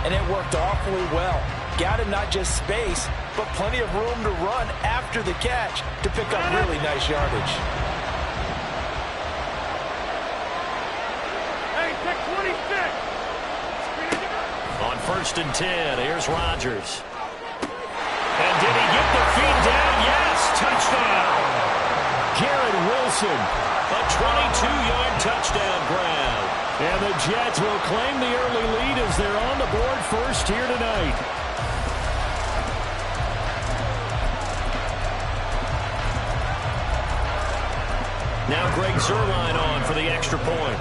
and it worked awfully well. Got him not just space, but plenty of room to run after the catch to pick up really nice yardage. Hey, pick 26. On 1st and 10, here's Rodgers. And did he get the feed down? Yes, touchdown. Garrett Wilson, a 22-yard touchdown grab. And the Jets will claim the early lead as they're on the board first here tonight. Now Greg Zuerlein on for the extra point.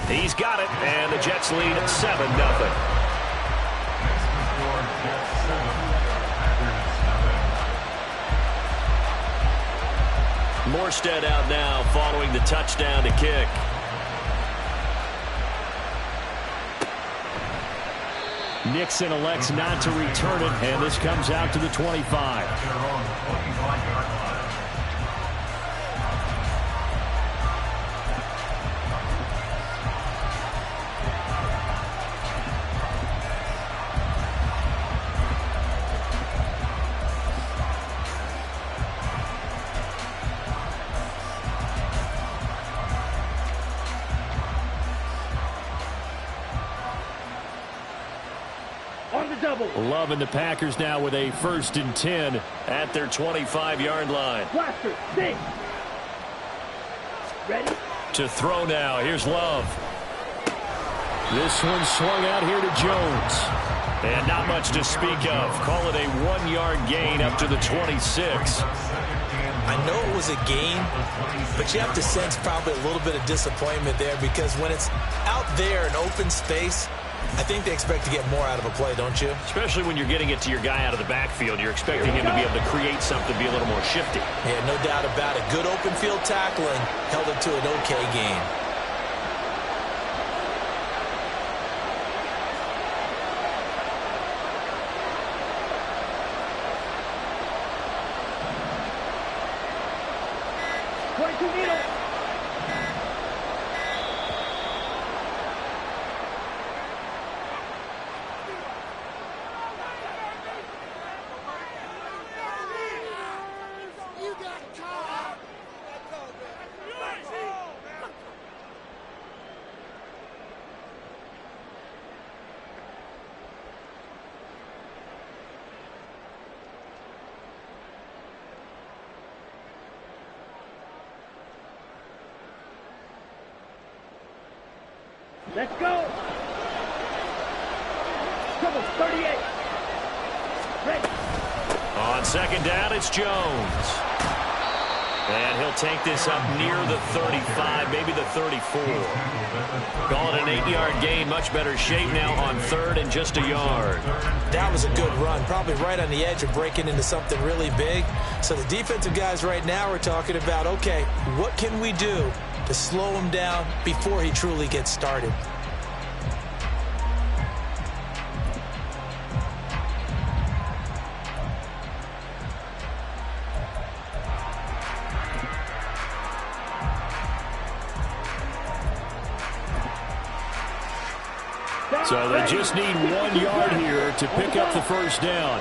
He's got it, and the Jets lead 7-0. Morstead out now following the touchdown to kick. Nixon elects not to return it, and this comes out to the 25. Loving the Packers now with a 1st and 10 at their 25-yard line. Blaster, sing. Ready? To throw now. Here's Love. This one swung out here to Jones. And not much to speak of. Call it a 1-yard gain up to the 26. I know it was a gain, but you have to sense probably a little bit of disappointment there because when it's out there in open space, I think they expect to get more out of a play, don't you? Especially when you're getting it to your guy out of the backfield. You're expecting him to be able to create something, be a little more shifty. Yeah, no doubt about it. Good open field tackling held it to an okay game. Let's go. Trouble 38. Ready. On 2nd down, it's Jones. And he'll take this up near the 35, maybe the 34. Call it an 8-yard gain, much better shape now on 3rd and just a yard. That was a good run, probably right on the edge of breaking into something really big. So the defensive guys right now are talking about, okay, what can we do to slow him down before he truly gets started? So they just need 1 yard here to pick up the 1st down.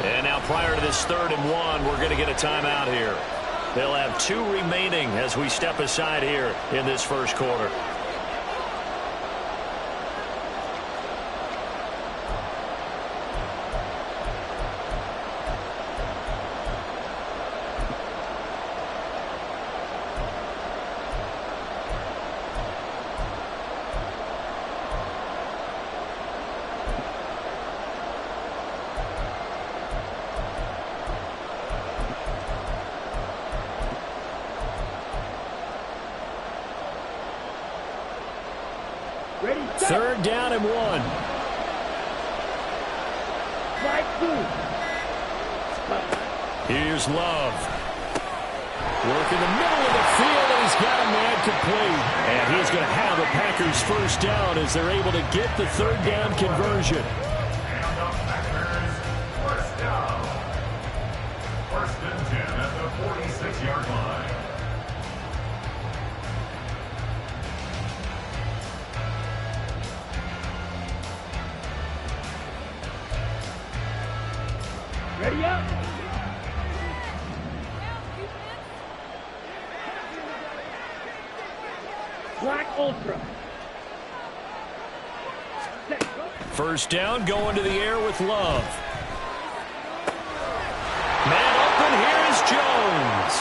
And now prior to this 3rd and 1, we're going to get a timeout here. They'll have 2 remaining as we step aside here in this 1st quarter. Ready, set. 3rd down and 1. Here's Love. Work in the middle of the field, and he's got a man complete. And he's going to have the Packers 1st down as they're able to get the 3rd down conversion. And the Packers 1st down. 1st and 10 at the 46-yard line. Ready up. Black Ultra. Set, go. First down, going to the air with Love. Man open, here is Jones.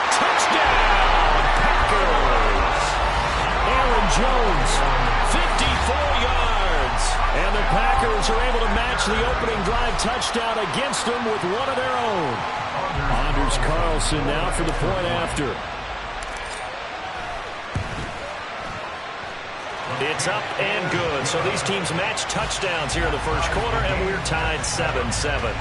Touchdown, Packers. Aaron Jones, 54 yards. And the Packers are able to match the opening drive touchdown against them with one of their own. Anders Carlson now for the point after. It's up and good. So these teams match touchdowns here in the first quarter, and we're tied 7-7.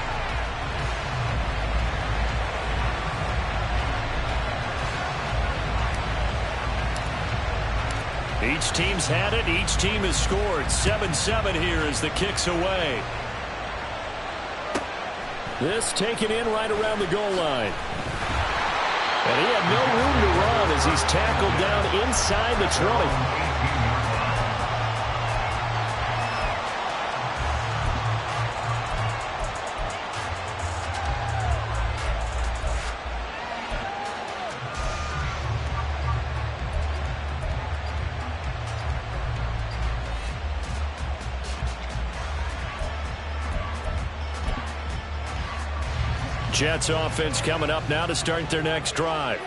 Each team's had it. Each team has scored. 7-7 here as the kick's away. This taken in right around the goal line. And he had no room to run as he's tackled down inside the 20. Jets offense coming up now to start their next drive.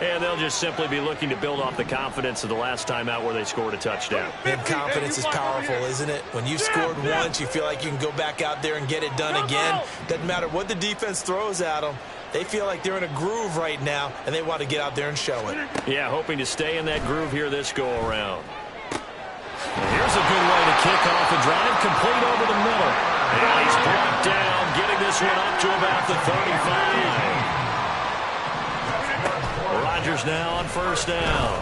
And they'll just simply be looking to build off the confidence of the last time out where they scored a touchdown. And confidence is powerful, isn't it? When you've scored once, you feel like you can go back out there and get it done again. Doesn't matter what the defense throws at them. They feel like they're in a groove right now, and they want to get out there and show it. Yeah, hoping to stay in that groove here this go-around. Here's a good way to kick off a drive, complete over the middle. And he's brought down, getting this one up to about the 35. Rodgers now on first down.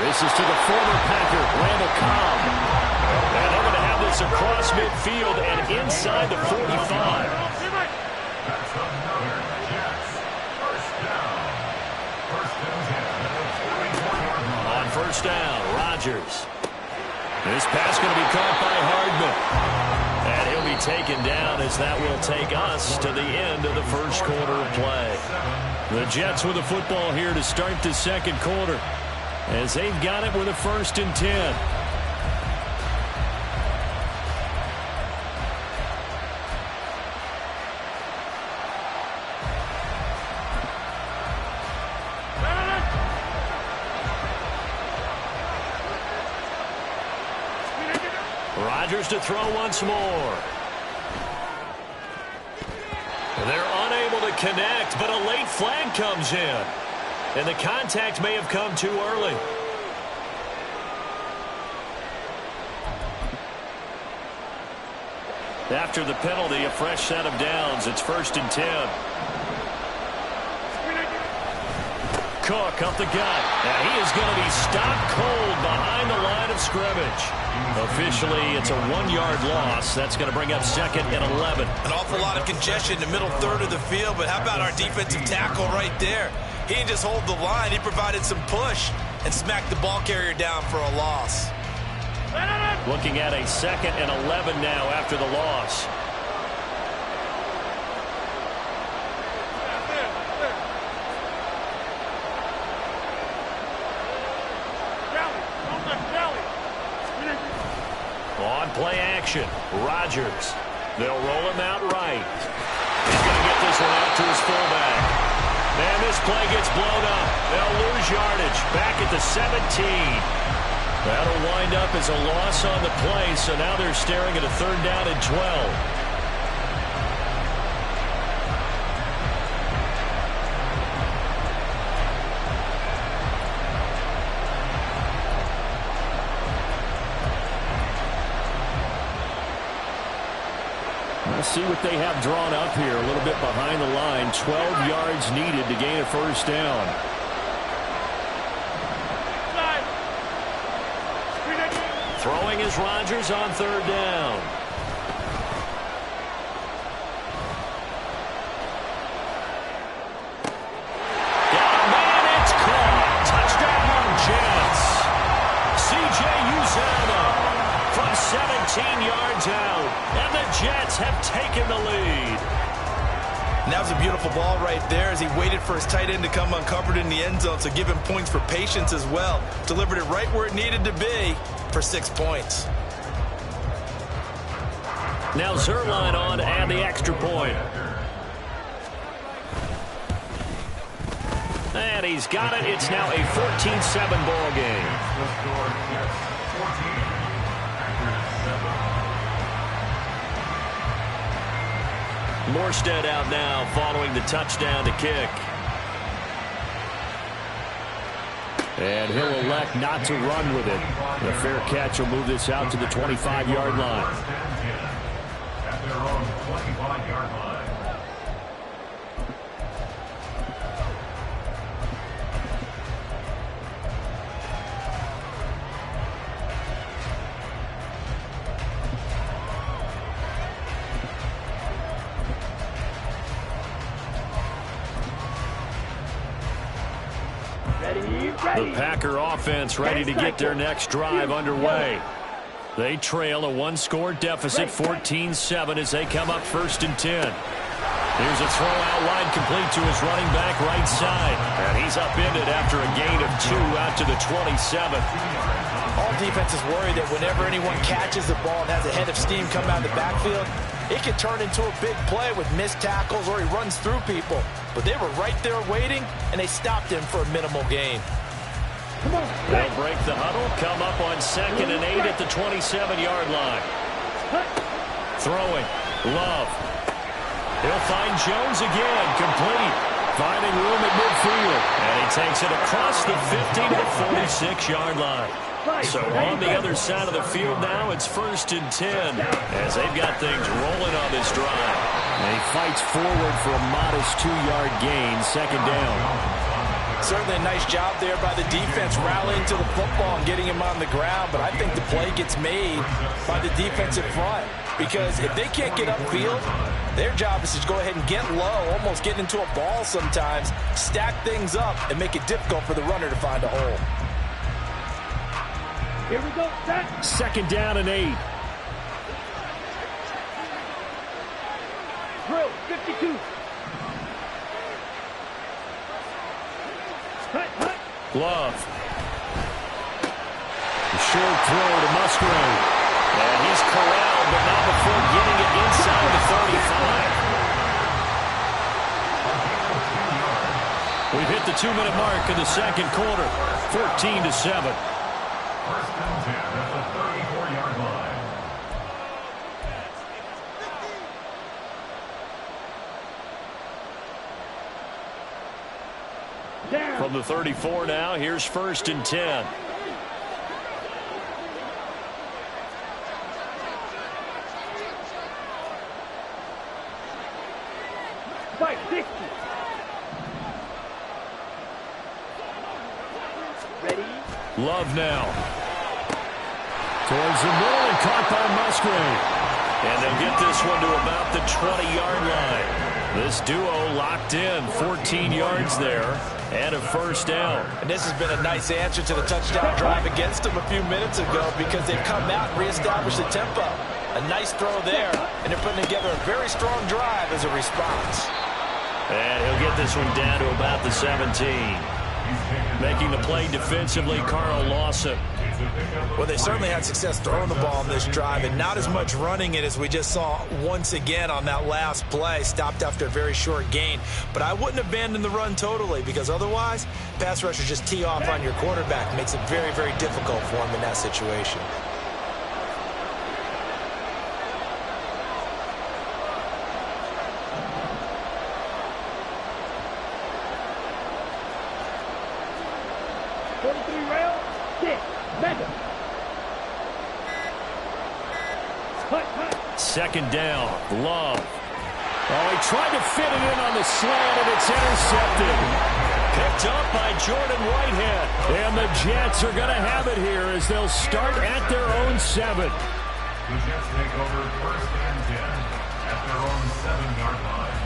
This is to the former Packer, Randall Cobb. And they're going to have this across midfield and inside the 45. On first down, Rodgers. This pass going to be caught by Hardman. And he'll be taken down as that will take us to the end of the first quarter of play. The Jets with the football here to start the second quarter as they've got it with a 1st and 10. Rodgers to throw once more. They're unable to connect, but a late flag comes in. And the contact may have come too early. After the penalty, a fresh set of downs. It's 1st and 10. Cook up the gut. And he is going to be stopped cold behind the line of scrimmage. Officially, it's a 1-yard loss. That's going to bring up 2nd and 11. An awful lot of congestion in the middle third of the field, but how about our defensive tackle right there? He didn't just hold the line. He provided some push and smacked the ball carrier down for a loss. Looking at a 2nd and 11 now after the loss. On play action, Rodgers. They'll roll him out right. He's going to get this one out to his fullback. And this play gets blown up. They'll lose yardage back at the 17. That'll wind up as a loss on the play, so now they're staring at a 3rd down and 12. Let's see what they have drawn up here. A little bit behind the line. 12 yards needed to gain a 1st down. Throwing is Rodgers on 3rd down. Got a man, it's caught. Touchdown, Jets. C.J. Uzomah from 17 yards out. And the Jets have taken the lead. And that was a beautiful ball right there as he waited for his tight end to come uncovered in the end zone, so give him points for patience as well. Delivered it right where it needed to be for 6 points. Now Zerline on and the extra point. And he's got it. It's now a 14-7 ball game. Morstead out now following the touchdown to kick. And he'll elect not to run with it. The fair catch will move this out to the 25-yard line. At their own 25-yard line. The Packer offense ready to get their next drive underway. They trail a one-score deficit, 14-7, as they come up 1st and 10. Here's a throw out wide, complete to his running back right side. And he's upended after a gain of 2 out to the 27. All defenses worry that whenever anyone catches the ball and has a head of steam come out of the backfield, it can turn into a big play with missed tackles or he runs through people. But they were right there waiting, and they stopped him for a minimal gain. They'll break the huddle, come up on 2nd and 8 at the 27-yard line. Throwing, Love. He'll find Jones again, complete. Finding room at midfield. And he takes it across the 50 to the 46-yard line. So on the other side of the field now, it's 1st and 10 as they've got things rolling on this drive. And he fights forward for a modest 2-yard gain, 2nd down. Certainly a nice job there by the defense rallying to the football and getting him on the ground, but I think the play gets made by the defensive front because if they can't get upfield, their job is to go ahead and get low, almost get into a ball sometimes, stack things up, and make it difficult for the runner to find a hole. Here we go, set. 2nd down and 8. Drill, 52. Love. A short throw to Musgrave. And he's corralled, but not before getting it inside the 35. We've hit the 2-minute mark in the 2nd quarter. 14-7. 1st and 10 at the 34-yard line. From the 34 now, here's 1st and 10. Fight, 60. Ready? Love now. Towards the middle and caught by Musgrave. And they'll get this one to about the 20-yard line. This duo locked in, 14 yards there, and a 1st down. And this has been a nice answer to the touchdown drive against them a few minutes ago because they've come out and reestablished the tempo. A nice throw there, and they're putting together a very strong drive as a response. And he'll get this one down to about the 17. Making the play defensively, Carl Lawson. Well, they certainly had success throwing the ball on this drive and not as much running it as we just saw once again on that last play. Stopped after a very short gain. But I wouldn't abandon the run totally because otherwise, pass rushers just tee off on your quarterback. Makes it very, very difficult for him in that situation. Rail, 6, mega. 2nd down, Love. Oh, he tried to fit it in on the slant, and it's intercepted. Picked up by Jordan Whitehead. And the Jets are going to have it here as they'll start at their own 7. The Jets take over 1st and 10 at their own 7-yard line.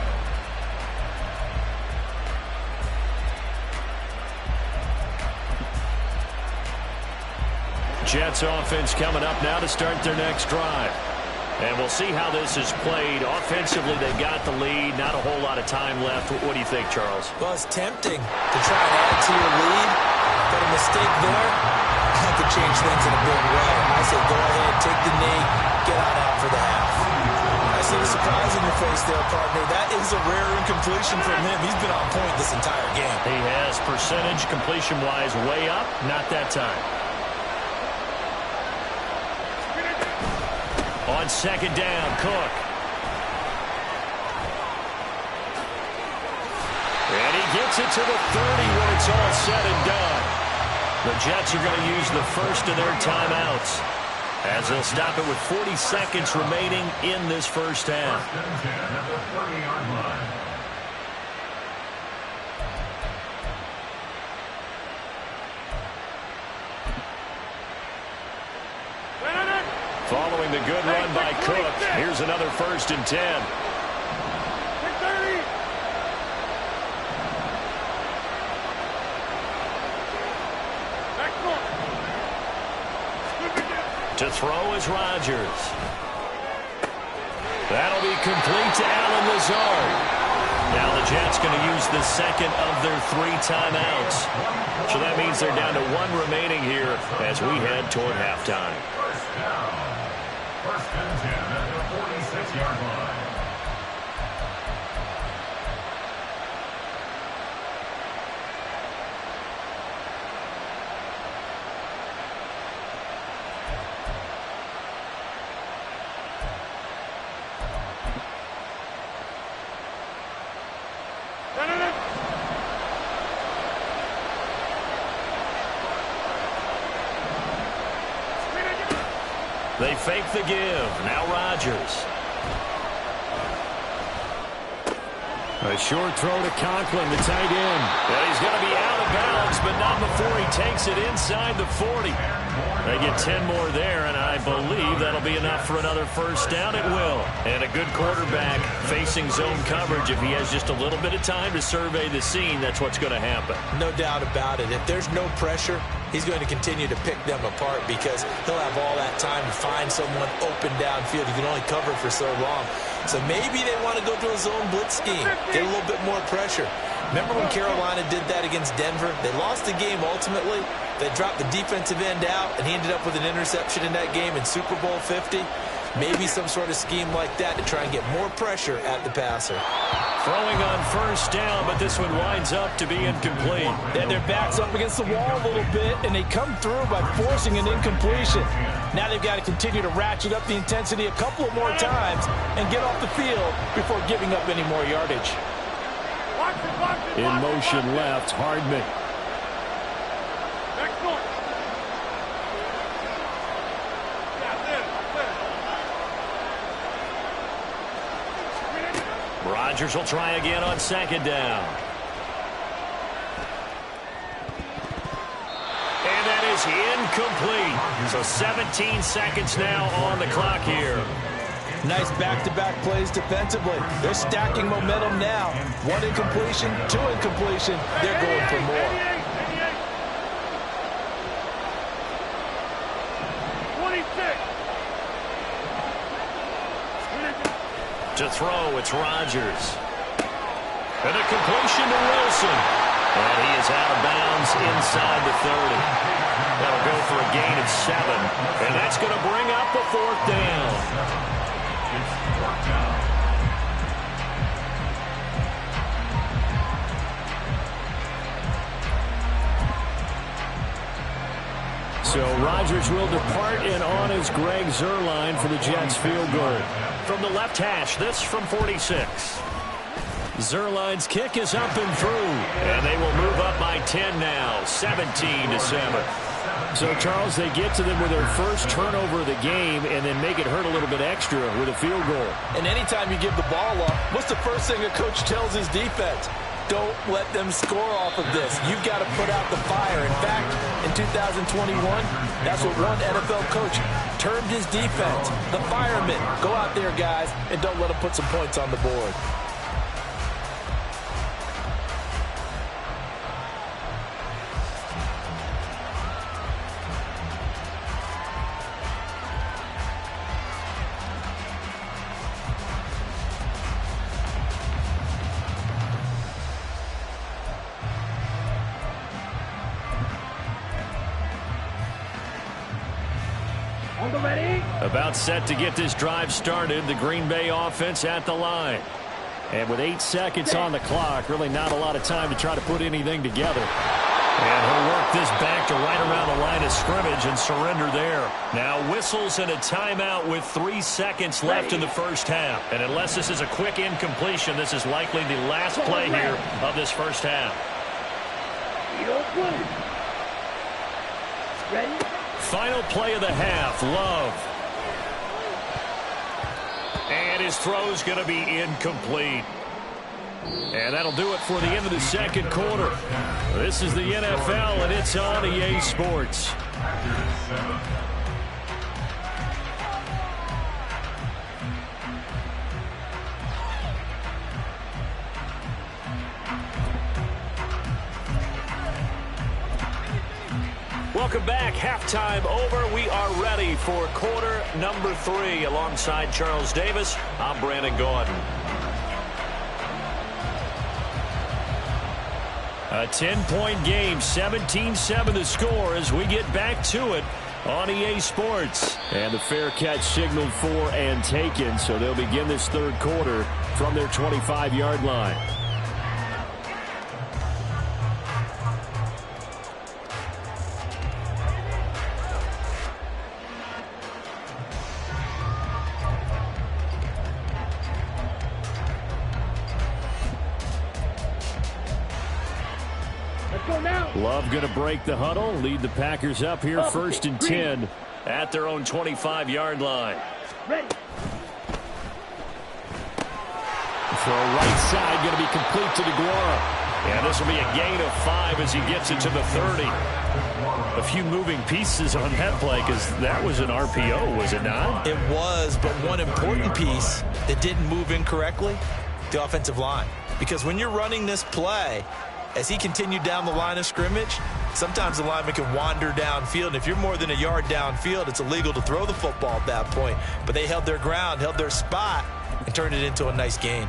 Jets offense coming up now to start their next drive. And we'll see how this is played. Offensively, they got the lead. Not a whole lot of time left. What do you think, Charles? Well, it's tempting to try and add to your lead, but a mistake there that could change things in a big way. I say go ahead, take the knee, get out for the half. I see the surprise in your face there, partner. That is a rare incompletion from him. He's been on point this entire game. He has percentage completion-wise way up. Not that time. On second down, Cook. And he gets it to the 30 when it's all said and done. The Jets are going to use the first of their timeouts as they'll stop it with 40 seconds remaining in this first half. Following the good run by Cook, here's another 1st and 10. To throw is Rodgers. That'll be complete to Allen Lazard. Now the Jets going to use the second of their 3 timeouts. So that means they're down to 1 remaining here as we head toward halftime. First and 10 at the 46-yard line. They fake the give. Now Rodgers. A short throw to Conklin, the tight end. Well, he's going to be out of bounds, but not before he takes it inside the 40. They get 10 more there, and I believe that'll be enough for another first down. It will. And a good quarterback facing zone coverage. If he has just a little bit of time to survey the scene, that's what's going to happen. No doubt about it. If there's no pressure, he's going to continue to pick them apart because he'll have all that time to find someone open downfield. He can only cover for so long. So maybe they want to go to a zone blitz scheme, get a little bit more pressure. Remember when Carolina did that against Denver? They lost the game ultimately. They dropped the defensive end out, and he ended up with an interception in that game in Super Bowl 50. Maybe some sort of scheme like that to try and get more pressure at the passer. Throwing on first down, but this one winds up to be incomplete. And their back's up against the wall a little bit, and they come through by forcing an incompletion. Now they've got to continue to ratchet up the intensity a couple of more times and get off the field before giving up any more yardage. In motion left, Hardman. Rodgers will try again on second down. And that is incomplete. So 17 seconds now on the clock here. Nice back-to-back plays defensively. They're stacking momentum now. 1 incompletion, 2 incompletion. They're going for more. 26. To throw, it's Rodgers. And a completion to Wilson. And he is out of bounds inside the 30. That'll go for a gain of 7. And that's going to bring up a 4th down. So Rodgers will depart, and on is Greg Zuerlein for the Jets field goal. From the left hash, this from 46. Zuerlein's kick is up and through, and they will move up by 10 now, 17-7. So, Charles, they get to them with their first turnover of the game and then make it hurt a little bit extra with a field goal. And anytime you give the ball up, what's the first thing a coach tells his defense? Don't let them score off of this. You've got to put out the fire. In fact, in 2021, that's what one NFL coach termed his defense, the firemen. Go out there, guys, and don't let them put some points on the board. About set to get this drive started. The Green Bay offense at the line. And with 8 seconds on the clock, really not a lot of time to try to put anything together. And he'll work this back to right around the line of scrimmage and surrender there. Now whistles and a timeout with 3 seconds left in the first half. And unless this is a quick incompletion, this is likely the last play here of this first half. Final play of the half, Love. And his throw's going to be incomplete. And that'll do it for the end of the second quarter. This is the NFL, and it's on EA Sports. Welcome back. Halftime over. We are ready for quarter number 3. Alongside Charles Davis, I'm Brandon Gordon. A 10-point game, 17-7 the score as we get back to it on EA Sports. And the fair catch signaled for and taken, so they'll begin this third quarter from their 25-yard line. Love going to break the huddle, lead the Packers up here first and 10 at their own 25-yard line. Ready. Throw right side going to be complete to DeGuara. And this will be a gain of 5 as he gets it to the 30. A few moving pieces on that play because that was an RPO, was it not? It was, but one important piece that didn't move incorrectly, the offensive line. Because when you're running this play, as he continued down the line of scrimmage, sometimes the lineman can wander downfield. And if you're more than a yard downfield, it's illegal to throw the football at that point. But they held their ground, held their spot, and turned it into a nice gain.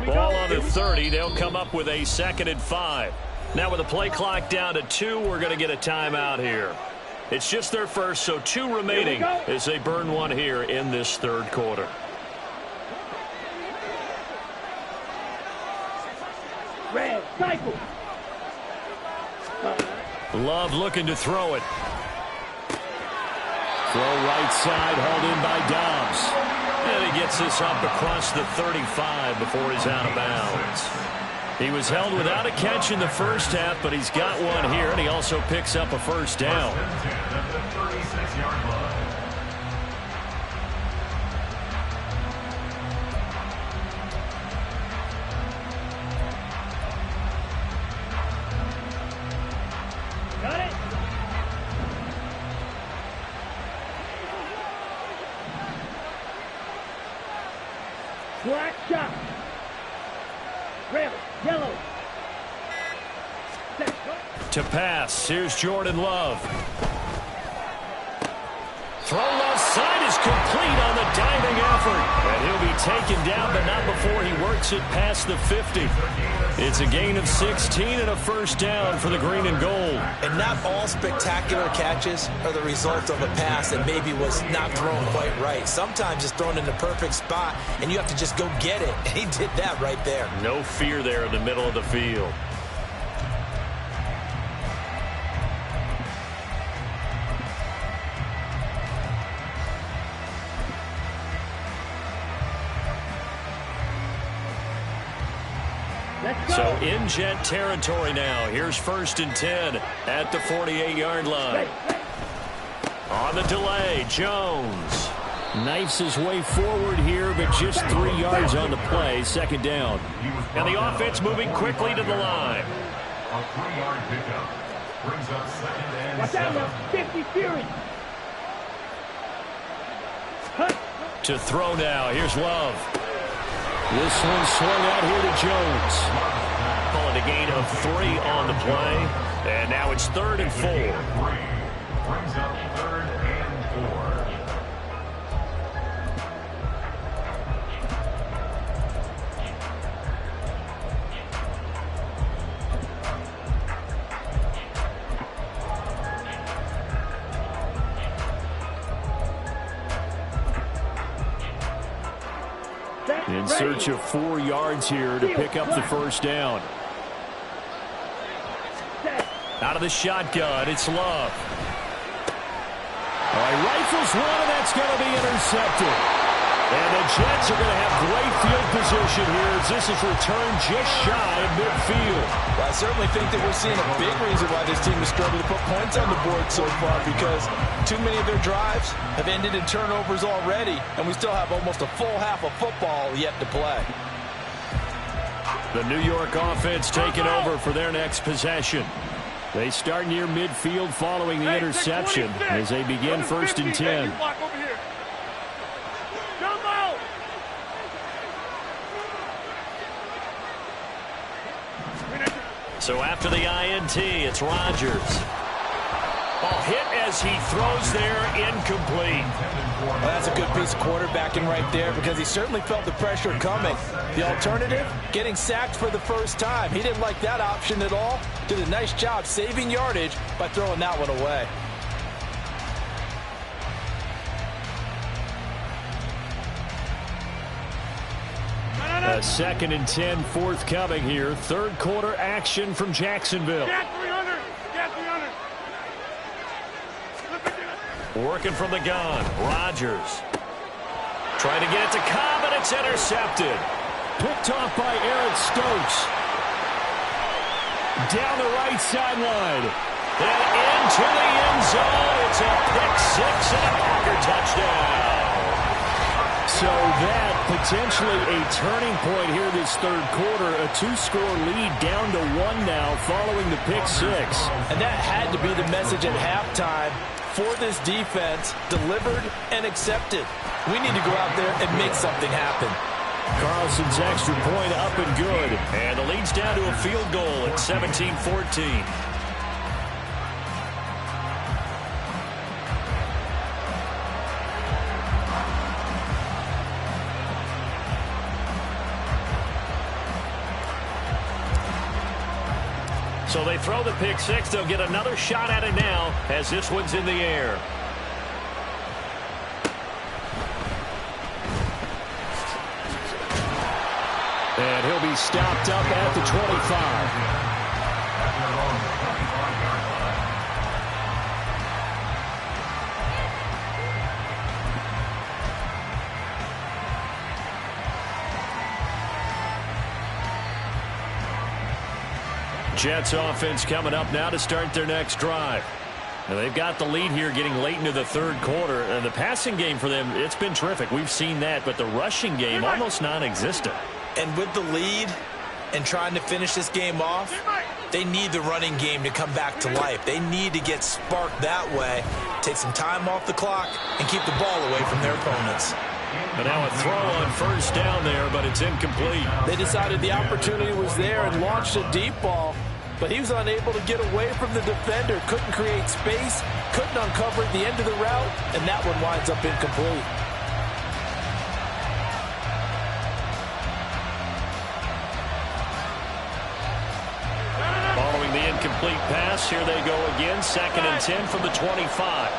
Ball on the 30. They'll come up with a 2nd and 5. Now with the play clock down to 2, we're going to get a timeout here. It's just their first, so 2 remaining as they burn one here in this third quarter. Red, cycle. Love looking to throw it. Throw right side, hauled in by Dobbs. And he gets this up across the 35 before he's out of bounds. He was held without a catch in the first half, but he's got one here, and he also picks up a first down. Got it. Black shot. Red, yellow. To pass, here's Jordan Love. Throw left side is complete on the diving effort. And he'll be taken down, but not before he works it past the 50. It's a gain of 16 and a first down for the green and gold. And not all spectacular catches are the result of a pass that maybe was not thrown quite right. Sometimes it's thrown in the perfect spot, and you have to just go get it. And he did that right there. No fear there in the middle of the field. So in jet territory now. Here's 1st and 10 at the 48-yard line. On the delay, Jones knifes his way forward here, but just 3 yards on the play. 2nd down. And the offense moving quickly to the line. A 3-yard pickup brings up 2nd and Watch out 7. now, 50 Fury. To throw now. Here's Love. This one swung out here to Jones. Calling a gain of 3 on the play. And now it's 3rd and 4. Brings up 3rd and 4. In search of 4 yards here to pick up the first down. Out of the shotgun, it's Love. All right, rifles one, and that's going to be intercepted. And the Jets are going to have great field position here as this is returned just shy of midfield. Well, I certainly think that we're seeing a big reason why this team is struggling to put points on the board so far, because too many of their drives have ended in turnovers already, and we still have almost a full half of football yet to play. The New York offense taking over for their next possession. They start near midfield following the interception as they begin 1st and 10. So after the INT, it's Rodgers. Oh, hit as he throws there, incomplete. Well, that's a good piece of quarterbacking right there because he certainly felt the pressure coming. The alternative, getting sacked for the first time. He didn't like that option at all. Did a nice job saving yardage by throwing that one away. A 2nd and 10 forthcoming here. 3rd quarter action from Jacksonville. Get 300! Get 300! Working from the gun. Rodgers. Trying to get it to Cobb, and it's intercepted. Picked off by Eric Stokes. Down the right sideline. And into the end zone. It's a pick six and a Packer touchdown. So that potentially a turning point here this 3rd quarter. A 2-score lead down to 1 now following the pick six. And that had to be the message at halftime for this defense, delivered and accepted. We need to go out there and make something happen. Carlson's extra point up and good. And the lead's down to a field goal at 17-14. So they throw the pick six. They'll get another shot at it now as this one's in the air. And he'll be stopped up at the 25. Jets offense coming up now to start their next drive. And they've got the lead here getting late into the 3rd quarter. And the passing game for them, it's been terrific. We've seen that, but the rushing game almost non-existent. And with the lead and trying to finish this game off, they need the running game to come back to life. They need to get sparked that way, take some time off the clock, and keep the ball away from their opponents. And now a throw on 1st down there, but it's incomplete. They decided the opportunity was there and launched a deep ball, but he was unable to get away from the defender, couldn't create space, couldn't uncover at the end of the route, and that one winds up incomplete. Following the incomplete pass, here they go again. 2nd and 10 from the 25.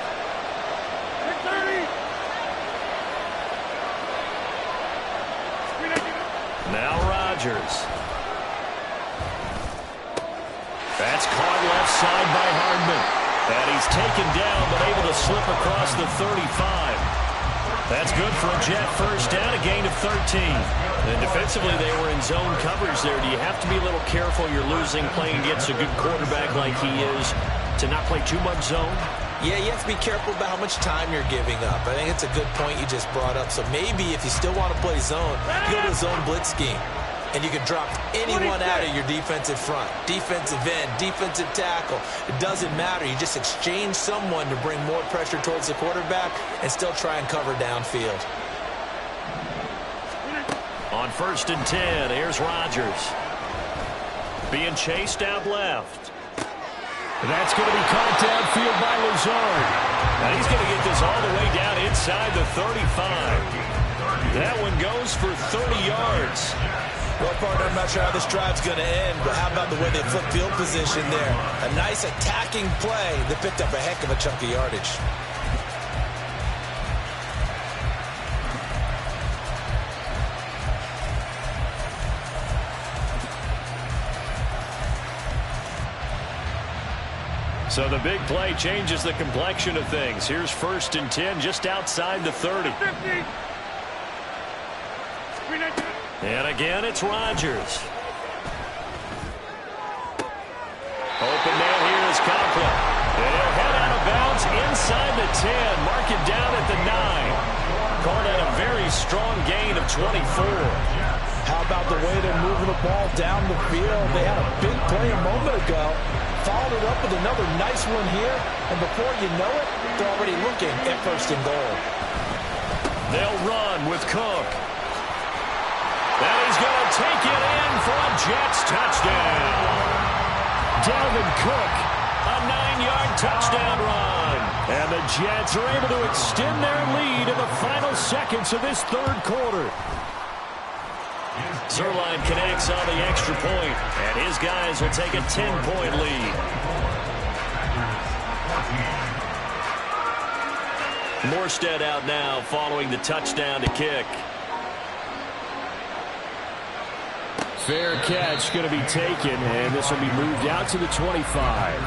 Now Rodgers. That's caught left side by Hardman. And he's taken down, but able to slip across the 35. That's good for a Jet first down, a gain of 13. And defensively, they were in zone coverage there. Do you have to be a little careful? You're losing playing against a good quarterback like he is to not play too much zone? Yeah, you have to be careful about how much time you're giving up. I think it's a good point you just brought up. So maybe if you still want to play zone, you go to a zone blitz scheme. And you can drop anyone out of your defensive front, defensive end, defensive tackle. It doesn't matter. You just exchange someone to bring more pressure towards the quarterback and still try and cover downfield. On 1st and 10, here's Rodgers. Being chased out left. That's going to be caught downfield by Lazard. And he's going to get this all the way down inside the 35. That one goes for 30 yards. Well, partner, I'm not sure how this drive's going to end, but how about the way they flip field position there? A nice attacking play that picked up a heck of a chunk of yardage. So the big play changes the complexion of things. Here's 1st and 10 just outside the 30. 50. And again, it's Rodgers. Open man here is Conklin. And he'll head out of bounds inside the 10. Mark it down at the 9. Call that a very strong gain of 24. How about the way they're moving the ball down the field? They had a big play a moment ago. Followed it up with another nice one here. And before you know it, they're already looking at 1st and goal. They'll run with Cook. And he's going to take it in for a Jets touchdown. Dalvin Cook, a 9-yard touchdown run. And the Jets are able to extend their lead in the final seconds of this 3rd quarter. Zerline connects on the extra point, and his guys will take a 10-point lead. Morstead out now following the touchdown to kick. Fair catch going to be taken, and this will be moved out to the 25.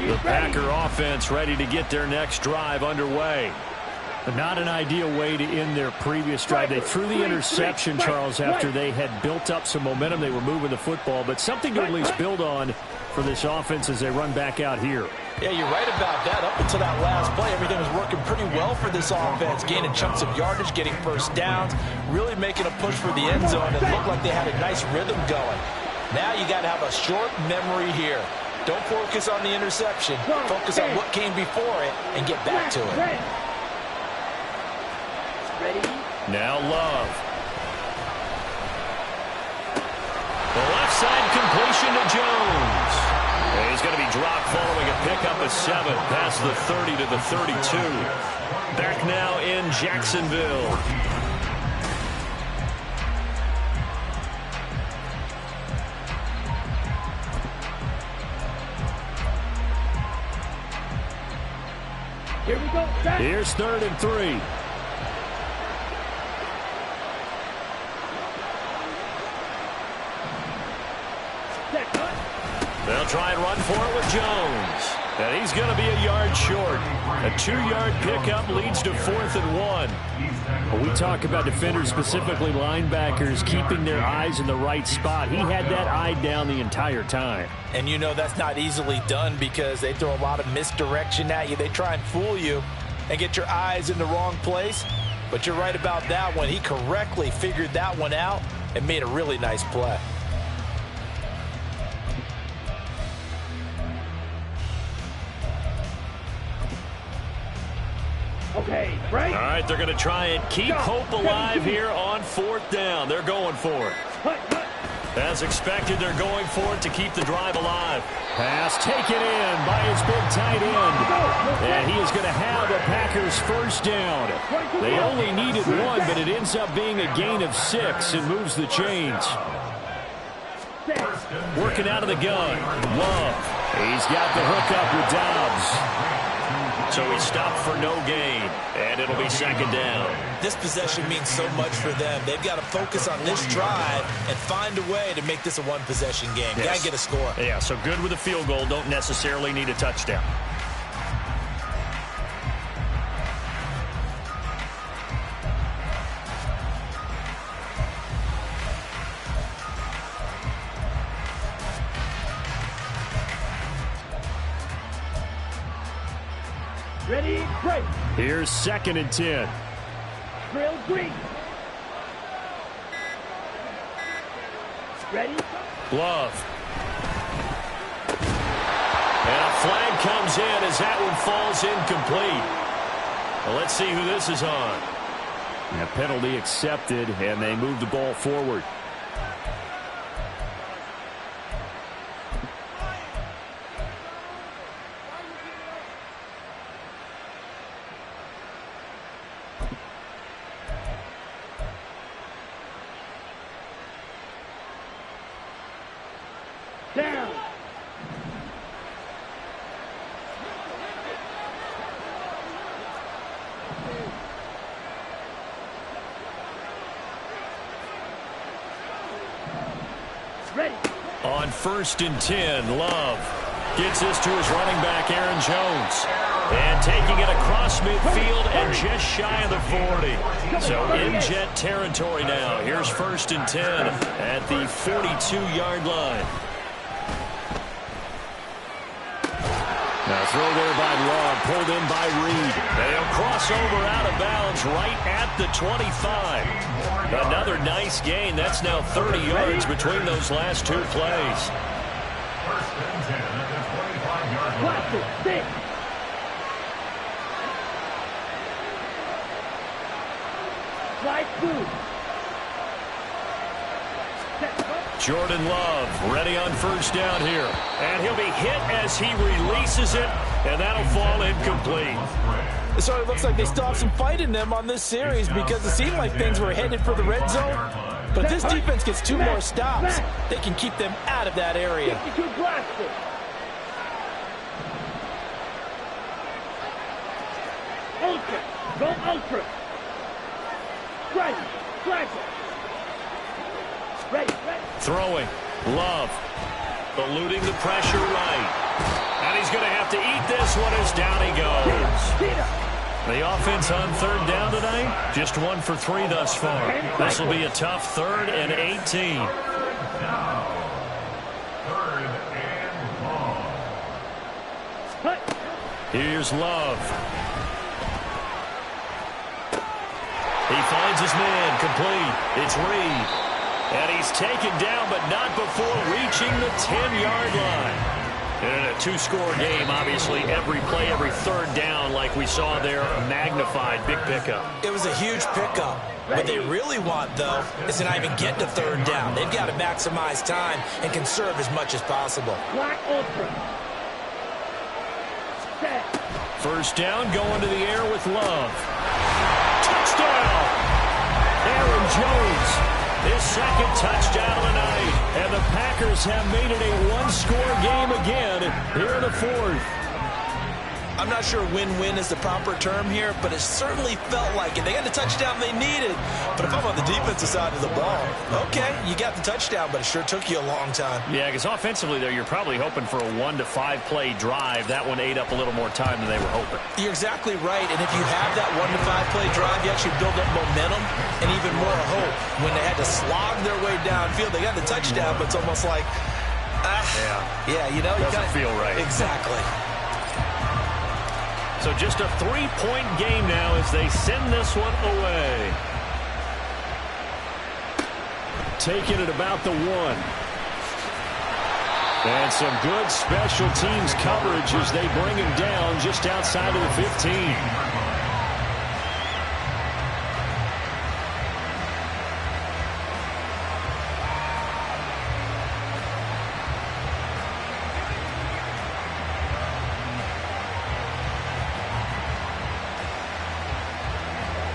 The Packer offense ready to get their next drive underway. But not an ideal way to end their previous drive. They threw the interception, Charles, after they had built up some momentum. They were moving the football, but something to at least build on for this offense as they run back out here. Yeah, you're right about that. Up until that last play, everything was working pretty well for this offense, gaining chunks of yardage, getting 1st downs, really making a push for the end zone. It looked like they had a nice rhythm going. Now you got to have a short memory here. Don't focus on the interception. Focus on what came before it and get back to it. Now Love. The left side completion to Jones. And he's going to be dropped following a pickup of 7 past the 30 to the 32. Back now in Jacksonville. Here we go. Here's 3rd and 3. They'll try and run for it with Jones. And he's going to be a yard short. A 2-yard pickup leads to 4th and 1. Well, we talk about defenders, specifically linebackers, keeping their eyes in the right spot. He had that eye down the entire time. And you know that's not easily done because they throw a lot of misdirection at you. They try and fool you and get your eyes in the wrong place. But you're right about that one. He correctly figured that one out and made a really nice play. Okay, right. All right, they're going to try and keep hope alive here on 4th down. They're going for it. As expected, they're going for it to keep the drive alive. Pass taken in by his big tight end. And he is going to have the Packers 1st down. They only needed 1, but it ends up being a gain of 6 and moves the chains. Working out of the gun. Love. He's got the hook up with Dobbs. So he stopped for no gain, and it'll be 2nd down. This possession means so much for them. They've got to focus on this drive and find a way to make this a one-possession game. Yes. Got to get a score. Yeah, so good with a field goal. Don't necessarily need a touchdown. Ready, break. Here's 2nd and 10. Drill green. Ready? Love. And a flag comes in as that one falls incomplete. Well, let's see who this is on. A penalty accepted, and they move the ball forward. Down. Ready. On 1st and 10, Love gets this to his running back, Aaron Jones. And taking it across midfield and just shy of the 40. So in Jet territory now. Here's 1st and 10 at the 42-yard line. Now throw there by Love, pulled in by Reed. They'll cross over out of bounds right at the 25. Another nice gain. That's now 30 yards between those last two plays. 1st and 10 at the 25-yard line. Classic. Stick. Slide through. Jordan Love ready on 1st down here. And he'll be hit as he releases it, and that'll fall incomplete. It sort of looks like they still have some fight in them on this series because it seemed like things were headed for the red zone. But if this defense gets 2 more stops, they can keep them out of that area. 52 blaster. Ultra. Go ultra. Strike. Strike. Ready. Throwing. Love. Eluding the pressure right. And he's going to have to eat this one as down he goes. The offense on 3rd down tonight, just 1 for 3 thus far. This will be a tough 3rd and 18. Now, 3rd and long. Here's Love. He finds his man complete. It's Reed. And he's taken down, but not before reaching the 10-yard line. In a 2-score game, obviously, every play, every 3rd down, like we saw there, magnified. Big pickup. It was a huge pickup. What they really want, though, is to not even get to 3rd down. They've got to maximize time and conserve as much as possible. Black ultra. Set. 1st down, going to the air with Love. Touchdown! Aaron Jones. His 2nd touchdown of the night. And the Packers have made it a 1-score game again here in the 4th. I'm not sure win-win is the proper term here, but it certainly felt like it. They got the touchdown they needed. But if I'm on the defensive side of the ball, okay, you got the touchdown, but it sure took you a long time. Yeah, because offensively there, you're probably hoping for a 1 to 5 play drive. That one ate up a little more time than they were hoping. You're exactly right, and if you have that 1 to 5 play drive, you actually build up momentum and even more hope. When they had to slog their way downfield, they got the touchdown, but it's almost like, yeah, you know, doesn't feel right. Exactly. So just a 3-point game now as they send this one away. Taking it about the 1. And some good special teams coverage as they bring him down just outside of the 15.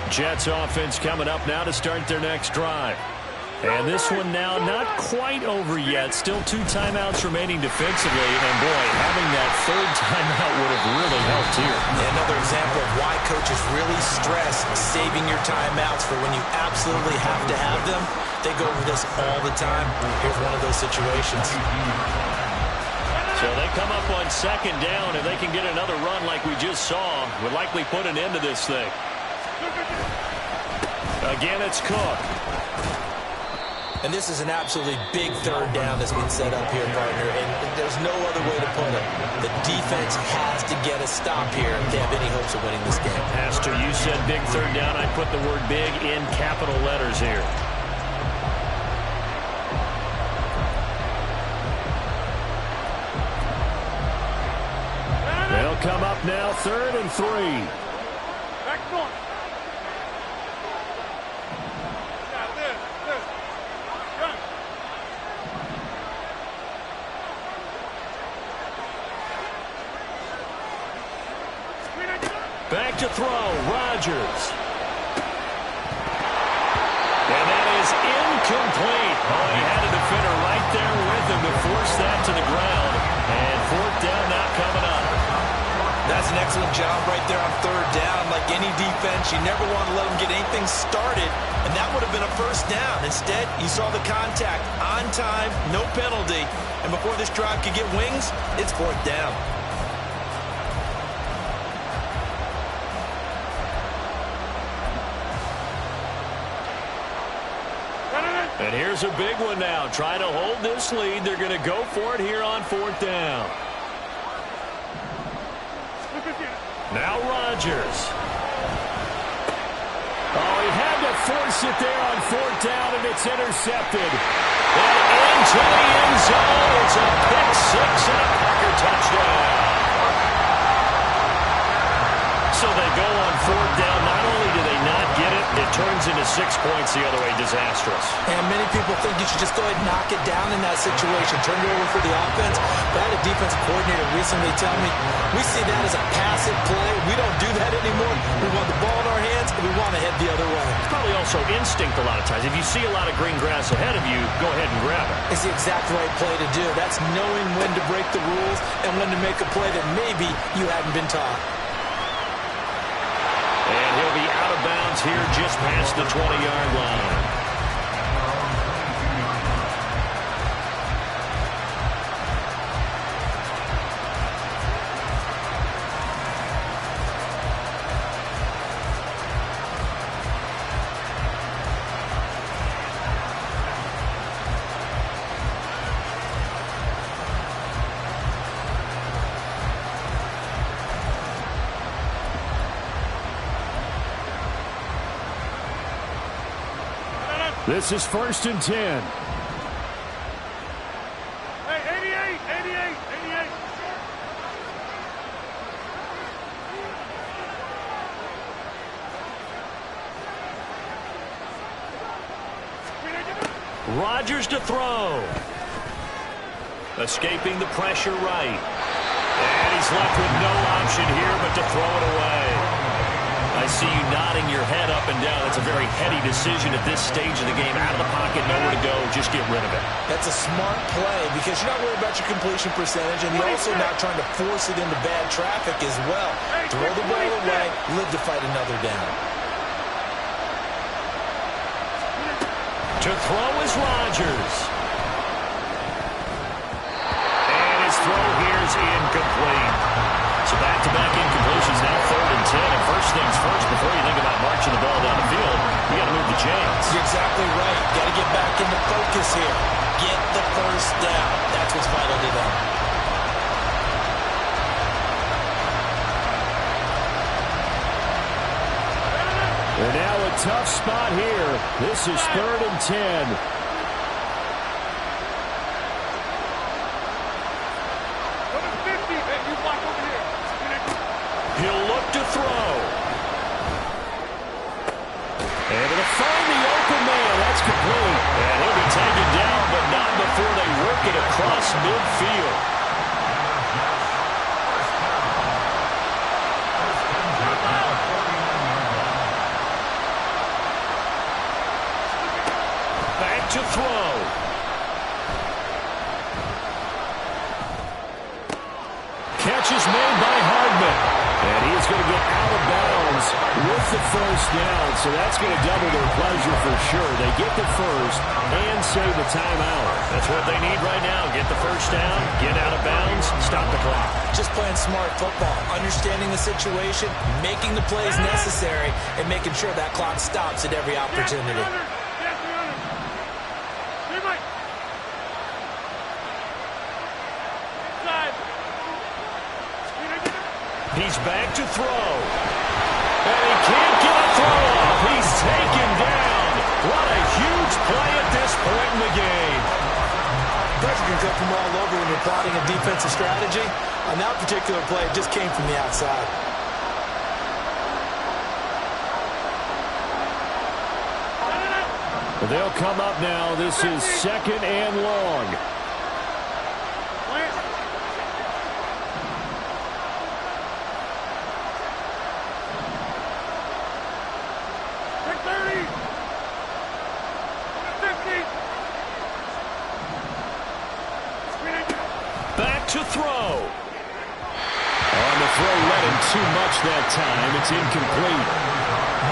Jets offense coming up now to start their next drive. And this one now not quite over yet. Still 2 timeouts remaining defensively. And, boy, having that 3rd timeout would have really helped here. Another example of why coaches really stress saving your timeouts for when you absolutely have to have them. They go over this all the time. Here's one of those situations. So they come up on 2nd down. If they can get another run like we just saw, would likely put an end to this thing. Again, it's Cook. And this is an absolutely big 3rd down that's been set up here, partner. And there's no other way to put it. The defense has to get a stop here if they have any hopes of winning this game. Pastor, you said big 3rd down. I put the word big in capital letters here. They'll come up now 3rd and 3. Back north. Back to throw, Rodgers. And that is incomplete. Oh, he had a defender right there with him to force that to the ground. And 4th down now coming up. That's an excellent job right there on 3rd down. Like any defense, you never want to let them get anything started. And that would have been a 1st first down. Instead, you saw the contact on time, no penalty. And before this drive could get wings, it's fourth down. And here's a big one now. Trying to hold this lead. They're going to go for it here on fourth down. Now Rodgers. Oh, he had to force it there on fourth down, and it's intercepted. And into the end zone. It's a pick six and a Packer touchdown. So they go on fourth down. Not only do they not get it, it turns into 6 points the other way. Disastrous. And many people think you should just go ahead and knock it down in that situation. Turn it over for the offense. But I had a defensive coordinator recently tell me, we see that as a passive play. We don't do that anymore. We want the ball in our hands, and we want to head the other way. It's probably also instinct a lot of times. If you see a lot of green grass ahead of you, go ahead and grab it. It's the exact right play to do. That's knowing when to break the rules and when to make a play that maybe you hadn't been taught. And he'll be out of bounds here just past the 20-yard line. This is 1st and 10. Hey, 88. Rodgers to throw. Escaping the pressure right. And he's left with no option here but to throw it away. I see you nodding your head up and down. That's a very heady decision at this stage of the game. Out of the pocket, nowhere to go. Just get rid of it. That's a smart play because you're not worried about your completion percentage, and you're also not trying to force it into bad traffic as well. Throw the ball away, live to fight another down. To throw is Rodgers. And his throw here is incomplete. So back-to-back incompletions, now 3rd and 10. And first things first, before you think about marching the ball down the field, you got to move the chains. You're exactly right. Got to get back into focus here. Get the first down. That's what's vital to them. They're now a tough spot here. This is 3rd and 10. He'll look to throw. And it'll find the open man. That's complete. And he'll be taken down, but not before they work it across midfield. Back to throw. Catch is made by Hardman. And he is going to get out of bounds with the first down. So that's going to double their pleasure for sure. They get the first and save the timeout. That's what they need right now. Get the first down, get out of bounds, stop the clock. Just playing smart football, understanding the situation, making the plays necessary, and making sure that clock stops at every opportunity. He's back to throw. And he can't get a throw off. He's taken down. What a huge play at this point in the game. Pressure can come from all over when you're plotting a defensive strategy. On that particular play, it just came from the outside. They'll come up now. This is 2nd and long. To throw. On the throw, led him too much that time. It's incomplete.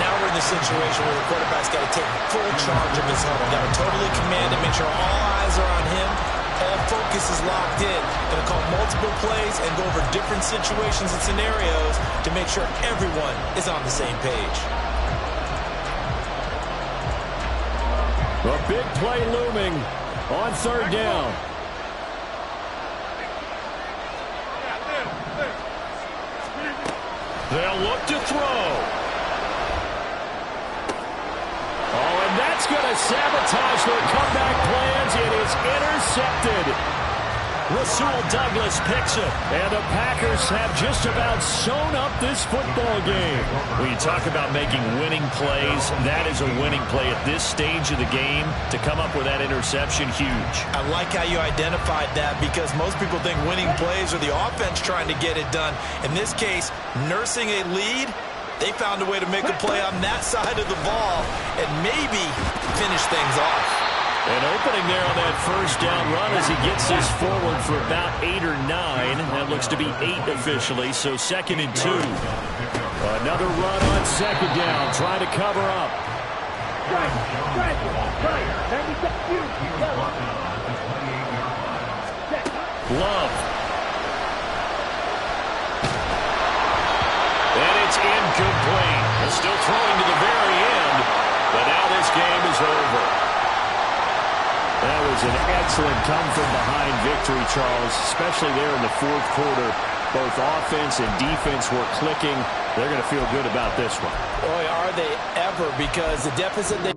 Now we're in the situation where the quarterback's got to take full charge of his huddle. Got to totally command it, make sure all eyes are on him. All focus is locked in. Going to call multiple plays and go over different situations and scenarios to make sure everyone is on the same page. A big play looming on third down. They'll look to throw. Oh, and that's going to sabotage their comeback plans. It is intercepted. Rasul Douglas picks it. And the Packers have just about sewn up this football game. When you talk about making winning plays, that is a winning play at this stage of the game. To come up with that interception, huge. I like how you identified that because most people think winning plays are the offense trying to get it done. In this case, nursing a lead, they found a way to make a play on that side of the ball and maybe finish things off. An opening there on that first down run as he gets this forward for about 8 or 9. That looks to be 8 officially, so 2nd and 2. Another run on 2nd down, trying to cover up. Love. And it's incomplete. They're still throwing to the very end, but now this game is over. That was an excellent come-from-behind victory, Charles, especially there in the fourth quarter. Both offense and defense were clicking. They're going to feel good about this one. Boy, are they ever, because the deficit they